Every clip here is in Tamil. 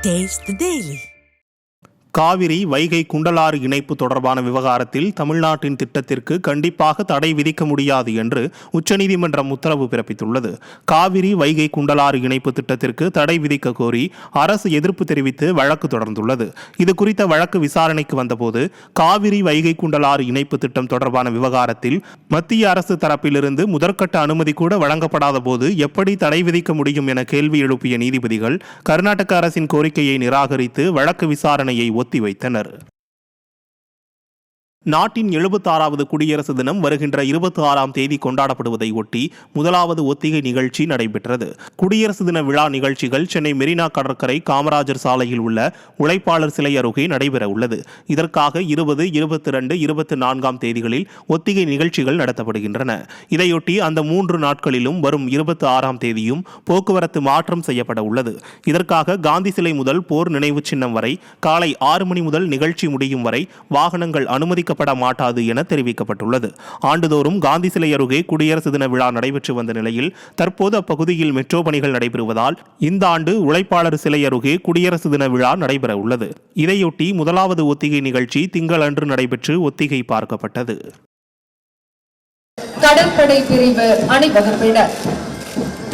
Taste the Daily. Kaveri Vaigai குண்டலாறு இணைப்பு தொடர்பான விவகாரத்தில் தமிழ்நாட்டின் திட்டத்திற்கு கண்டிப்பாக தடை விதிக்க முடியாது என்று உச்சநீதிமன்றம் உத்தரவு பிறப்பித்துள்ளது. காவிரி வைகை குண்டலாறு இணைப்பு திட்டத்திற்கு தடை விதிக்க கோரி அரசு எதிர்ப்பு தெரிவித்து வழக்கு தொடர்ந்துள்ளது. இது குறித்த வழக்கு விசாரணைக்கு வந்தபோது காவிரி வைகை குண்டலாறு இணைப்பு திட்டம் தொடர்பான விவகாரத்தில் மத்திய அரசு தரப்பிலிருந்து முதற்கட்ட அனுமதி கூட வழங்கப்படாத போது எப்படி தடை விதிக்க முடியும் என கேள்வி எழுப்பிய நீதிபதிகள் கர்நாடக அரசின் கோரிக்கையை நிராகரித்து வழக்கு விசாரணையை ஒத்திவைத்தனர். நாட்டின் 76வது குடியரசு தினம் வருகின்ற 26ஆம் தேதி கொண்டாடப்படுவதை ஒட்டி முதலாவது ஒத்திகை நிகழ்ச்சி நடைபெற்றது. குடியரசு தின விழா நிகழ்ச்சிகள் சென்னை மெரினா கடற்கரை காமராஜர் சாலையில் உள்ள உழைப்பாளர் சிலை அருகே நடைபெற உள்ளது. இதற்காக 20, 22, 24ஆம் தேதிகளில் ஒத்திகை நிகழ்ச்சிகள் நடத்தப்படுகின்றன. இதையொட்டி அந்த 3 நாட்களிலும் வரும் 26ஆம் தேதியும் போக்குவரத்து மாற்றம் செய்யப்பட உள்ளது. இதற்காக காந்தி சிலை முதல் போர் நினைவு சின்னம் வரை காலை 6 மணி முதல் நிகழ்ச்சி முடியும் வரை வாகனங்கள் அனுமதிக்க மாட்டாது என தெரிவிக்கப்பட்டுள்ளது. ஆண்டுதோறும் காந்தி சிலை அருகே குடியரசு தின விழா நடைபெற்று வந்த நிலையில் தற்போது அப்பகுதியில் மெட்ரோ பணிகள் நடைபெறுவதால் இந்த ஆண்டு உழைப்பாளர் சிலை அருகே குடியரசு தின விழா நடைபெற உள்ளது. இதையொட்டி முதலாவது ஒத்திகை நிகழ்ச்சி திங்களன்று நடைபெற்று ஒத்திகை பார்க்கப்பட்டது. கடற்படை பிரிவு அணிவகுப்பினர்.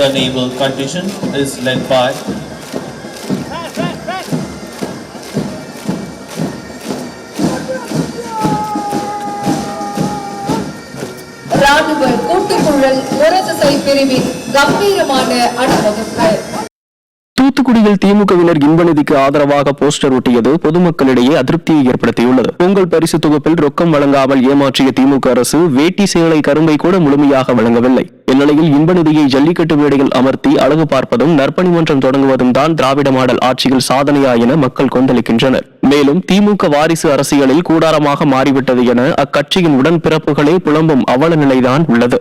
The naval contingent is led by ராணுவ கூட்டுக்குழல் முரசை பிரிவின் கம்பீரமான அணிவகுப்பு. தூத்துக்குடியில் திமுகவினர் இன்ப நிதிக்கு ஆதரவாக போஸ்டர் ஒட்டியது பொதுமக்களிடையே அதிருப்தியை ஏற்படுத்தியுள்ளது. பொங்கல் பரிசு தொகுப்பில் ரொக்கம் வழங்காமல் ஏமாற்றிய திமுக அரசு வேட்டி சேலை கரும்பை கூட முழுமையாக வழங்கவில்லை. இந்நிலையில் இன்ப நிதியை ஜல்லிக்கட்டு மேடையில் அமர்த்தி அழகு பார்ப்பதும் நற்பணி மன்றம் தொடங்குவதும் தான் திராவிட மாடல் ஆட்சியில் சாதனையா என மக்கள் கொந்தளிக்கின்றனர். மேலும் திமுக வாரிசு அரசியலில் கூடாரமாக மாறிவிட்டது என அக்கட்சியின் உடன்பிறப்புகளே புலம்பும் அவல நிலைதான் உள்ளது.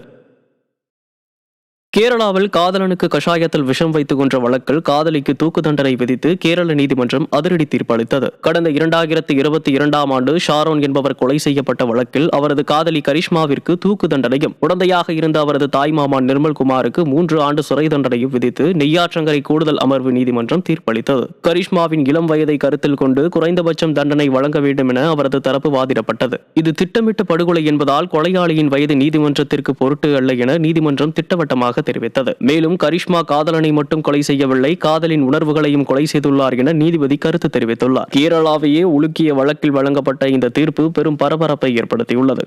கேரளாவில் காதலனுக்கு கஷாயத்தில் விஷம் வைத்துக் கொன்ற வழக்கில் காதலிக்கு தூக்கு தண்டனை விதித்து கேரள நீதிமன்றம் அதிரடி தீர்ப்பளித்தது. கடந்த 2022ஆம் ஆண்டு ஷாரோன் என்பவர் கொலை செய்யப்பட்ட வழக்கில் அவரது காதலி கரிஷ்மாவிற்கு தூக்கு தண்டனையும் உடந்தையாக இருந்த அவரது தாய்மாமா நிர்மல்குமாருக்கு 3 ஆண்டு சிறை தண்டனையும் விதித்து நெய்யாற்றங்கரை கூடுதல் அமர்வு நீதிமன்றம் தீர்ப்பளித்தது. கரிஷ்மாவின் இளம் வயதை கருத்தில் கொண்டு குறைந்தபட்சம் தண்டனை வழங்க வேண்டும் என அவரது தரப்பு வாதிடப்பட்டது. இது திட்டமிட்ட படுகொலை என்பதால் கொலையாளியின் வயது நீதிமன்றத்திற்கு பொருட்டு அல்ல என நீதிமன்றம் திட்டவட்டமாக தெரிவித்தது. மேலும் கரிஷ்மா காதலனை மட்டும் கொலை செய்யவில்லை, காதலின் உணர்வுகளையும் கொலை செய்துள்ளார் என நீதிபதி கருத்து தெரிவித்துள்ளார். கேரளாவையே உலுக்கிய வழக்கில் வழங்கப்பட்ட இந்த தீர்ப்பு பெரும் பரபரப்பை ஏற்படுத்தியுள்ளது.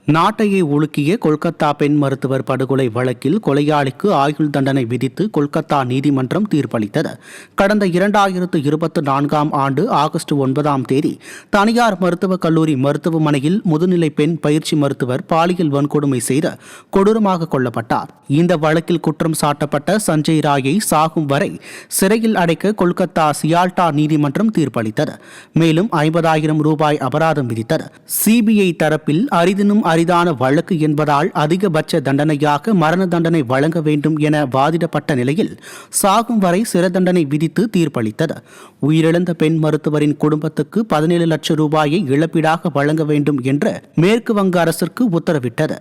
நாட்டையே உலுக்கிய கொல்கத்தா பெண் மருத்துவர் படுகொலை வழக்கில் கொலையாளிக்கு ஆயுள் தண்டனை விதித்து கொல்கத்தா நீதிமன்றம் தீர்ப்பளித்தது. கடந்த 2024ஆம் ஆண்டு ஆகஸ்ட் 9ஆம் தேதி தனியார் மருத்துவக் கல்லூரி மருத்துவமனையில் முதுநிலை பெண் பயிற்சி மருத்துவர் பாலியல் வன்கொடுமை செய்து கொடூரமாக கொல்லப்பட்டார். இந்த வழக்கில் குற்றம் சாட்டப்பட்ட சஞ்சய் ராயை சாகும் வரை சிறையில் அடைக்க கொல்கத்தா சியால்டா நீதிமன்றம் தீர்ப்பளித்தது. மேலும் 50,000 ரூபாய் அபராதம் விதித்தது. சிபிஐ தரப்பில் அரிதான வழக்கு என்பதால் அதிகபட்ச தண்டனையாக மரண தண்டனை வழங்க வேண்டும் என வாதிடப்பட்ட நிலையில் சாகும் வரை சிறை தண்டனை விதித்து தீர்ப்பளித்தது. உயிரிழந்த பெண் மருத்துவரின் குடும்பத்துக்கு 17 லட்சம் ரூபாயை இழப்பீடாக வழங்க வேண்டும் என்று மேற்கு வங்க அரசிற்கு உத்தரவிட்டது.